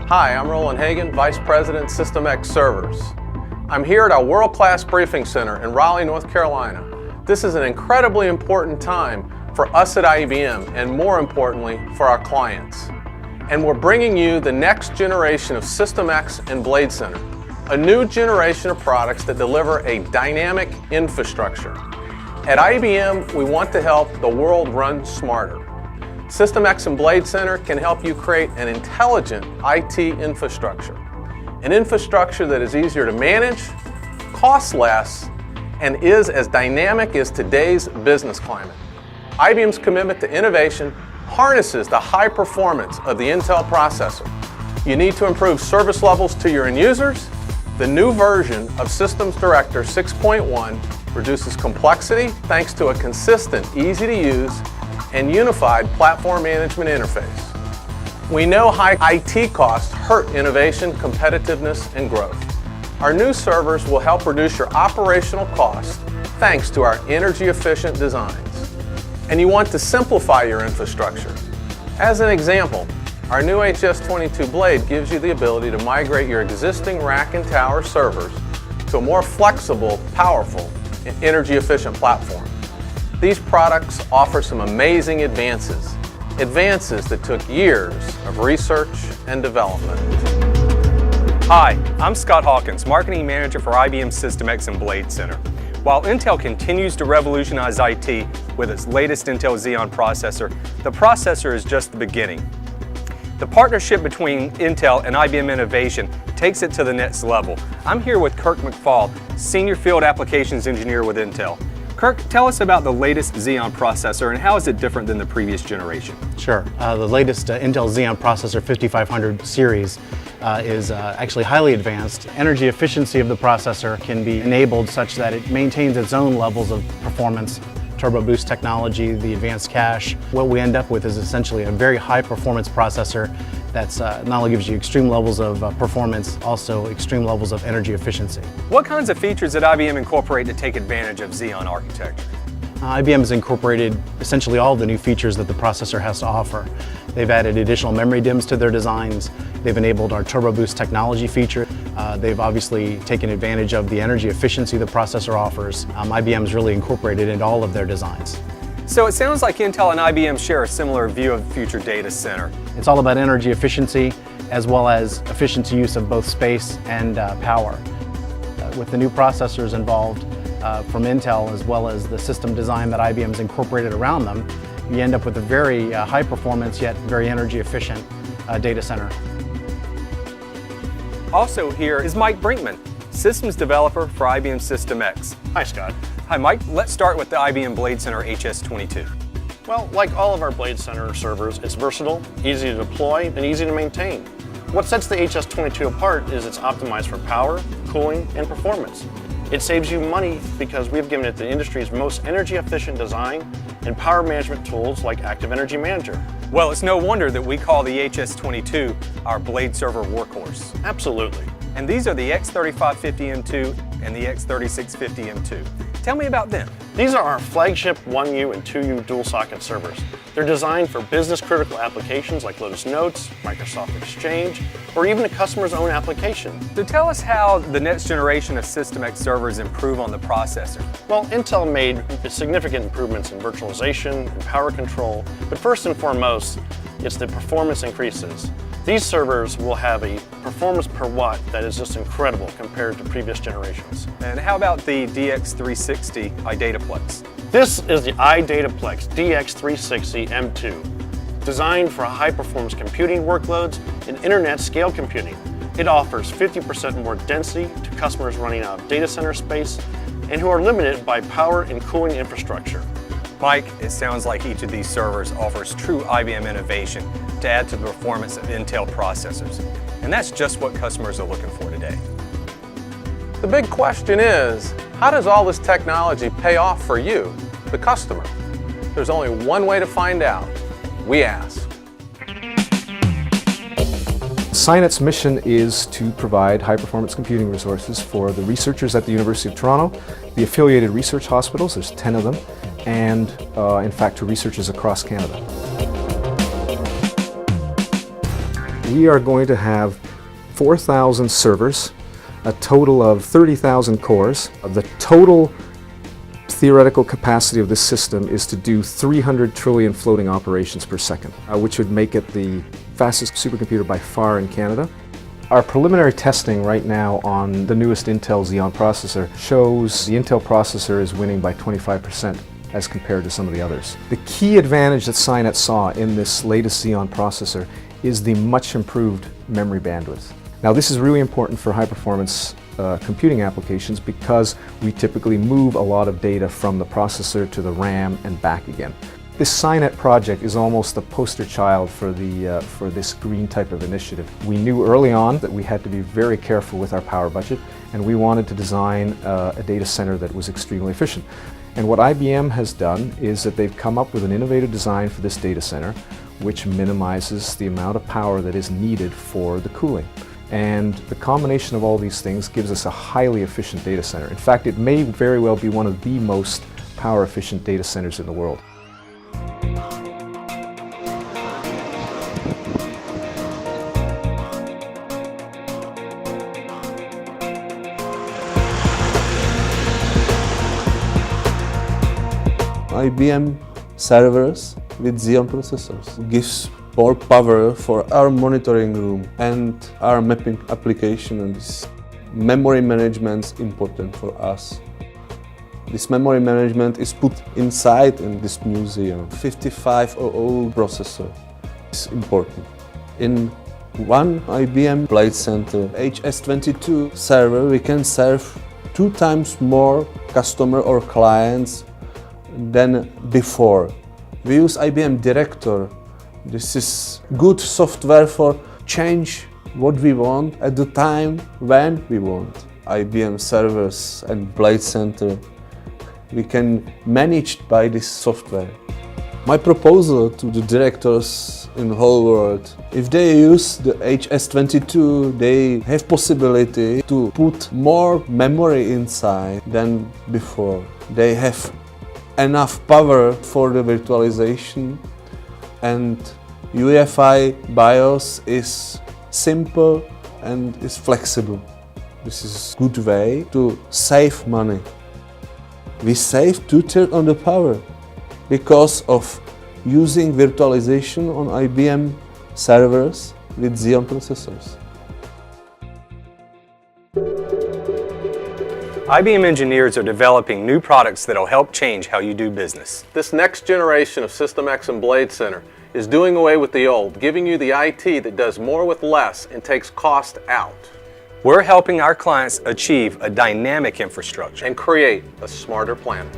Hi, I'm Roland Hagan, Vice President, System X Servers. I'm here at our world-class briefing center in Raleigh, North Carolina. This is an incredibly important time for us at IBM and, more importantly, for our clients. And we're bringing you the next generation of System X and Blade Center, a new generation of products that deliver a dynamic infrastructure. At IBM, we want to help the world run smarter. System X and Blade Center can help you create an intelligent IT infrastructure. An infrastructure that is easier to manage, costs less, and is as dynamic as today's business climate. IBM's commitment to innovation harnesses the high performance of the Intel processor. You need to improve service levels to your end users. The new version of Systems Director 6.1 reduces complexity thanks to a consistent, easy to use, and unified platform management interface. We know high IT costs hurt innovation, competitiveness, and growth. Our new servers will help reduce your operational costs thanks to our energy-efficient designs. And you want to simplify your infrastructure. As an example, our new HS22 Blade gives you the ability to migrate your existing rack and tower servers to a more flexible, powerful, and energy-efficient platform. These products offer some amazing advances that took years of research and development. Hi, I'm Scott Hawkins, Marketing Manager for IBM System X and Blade Center. While Intel continues to revolutionize IT with its latest Intel Xeon processor, the processor is just the beginning. The partnership between Intel and IBM Innovation takes it to the next level. I'm here with Kirk McFall, Senior Field Applications Engineer with Intel. Kirk, tell us about the latest Xeon processor and how is it different than the previous generation? Sure. The latest Intel Xeon processor 5500 series is actually highly advanced. Energy efficiency of the processor can be enabled such that it maintains its own levels of performance. Turbo boost technology, the advanced cache. What we end up with is essentially a very high performance processor that's not only gives you extreme levels of performance, also extreme levels of energy efficiency. What kinds of features did IBM incorporate to take advantage of Xeon architecture? IBM has incorporated essentially all of the new features that the processor has to offer. They've added additional memory DIMMs to their designs. They've enabled our turbo boost technology feature. They've obviously taken advantage of the energy efficiency the processor offers. IBM's really incorporated into all of their designs. So it sounds like Intel and IBM share a similar view of the future data center. It's all about energy efficiency as well as efficient use of both space and power. With the new processors involved from Intel as well as the system design that IBM's incorporated around them, you end up with a very high performance yet very energy efficient data center. Also here is Mike Brinkman, systems developer for IBM System X. Hi, Scott. Hi, Mike. Let's start with the IBM Blade Center HS22. Well, like all of our Blade Center servers, it's versatile, easy to deploy, and easy to maintain. What sets the HS22 apart is it's optimized for power, cooling, and performance. It saves you money because we've given it the industry's most energy-efficient design and power management tools like Active Energy Manager. Well, it's no wonder that we call the HS22 our Blade server workhorse. Absolutely. And these are the X3550M2 and the X3650M2. Tell me about them. These are our flagship 1U and 2U dual-socket servers. They're designed for business-critical applications like Lotus Notes, Microsoft Exchange, or even a customer's own application. So tell us how the next generation of System X servers improve on the processor. Well, Intel made significant improvements in virtualization and power control, but first and foremost, it's the performance increases. These servers will have a performance per watt that is just incredible compared to previous generations. And how about the DX360 iDataplex? This is the iDataplex DX360 M2, designed for high-performance computing workloads and internet scale computing. It offers 50% more density to customers running out of data center space and who are limited by power and cooling infrastructure. Mike, it sounds like each of these servers offers true IBM innovation to add to the performance of Intel processors. And that's just what customers are looking for today. The big question is, how does all this technology pay off for you, the customer? There's only one way to find out. We ask. SciNet's mission is to provide high-performance computing resources for the researchers at the University of Toronto, the affiliated research hospitals, there's 10 of them, and in fact to researchers across Canada. We are going to have 4,000 servers, a total of 30,000 cores. The total theoretical capacity of this system is to do 300 trillion floating operations per second, which would make it the fastest supercomputer by far in Canada. Our preliminary testing right now on the newest Intel Xeon processor shows the Intel processor is winning by 25% as compared to some of the others. The key advantage that Scinet saw in this latest Xeon processor is the much improved memory bandwidth. Now this is really important for high performance computing applications because we typically move a lot of data from the processor to the RAM and back again. This Scinet project is almost the poster child for this green type of initiative. We knew early on that we had to be very careful with our power budget, and we wanted to design a data center that was extremely efficient. And what IBM has done is that they've come up with an innovative design for this data center which minimizes the amount of power that is needed for the cooling. And the combination of all these things gives us a highly efficient data center. In fact, it may very well be one of the most power efficient data centers in the world. IBM servers with Xeon processors gives more power for our monitoring room and our mapping application, and this memory management is important for us. This memory management is put inside in this museum. 5500 processor is important. In one IBM Blade Center HS22 server we can serve 2 times more customer or clients than before. We use IBM Director. This is good software for change what we want at the time when we want. IBM servers and Blade Center, we can manage by this software. My proposal to the directors in the whole world, if they use the HS22, they have possibility to put more memory inside than before. They have enough power for the virtualization, and UEFI BIOS is simple and is flexible. This is a good way to save money. We save 2/3 on the power because of using virtualization on IBM servers with Xeon processors. IBM engineers are developing new products that will help change how you do business. This next generation of System X and Blade Center is doing away with the old, giving you the IT that does more with less and takes cost out. We're helping our clients achieve a dynamic infrastructure And create a smarter planet.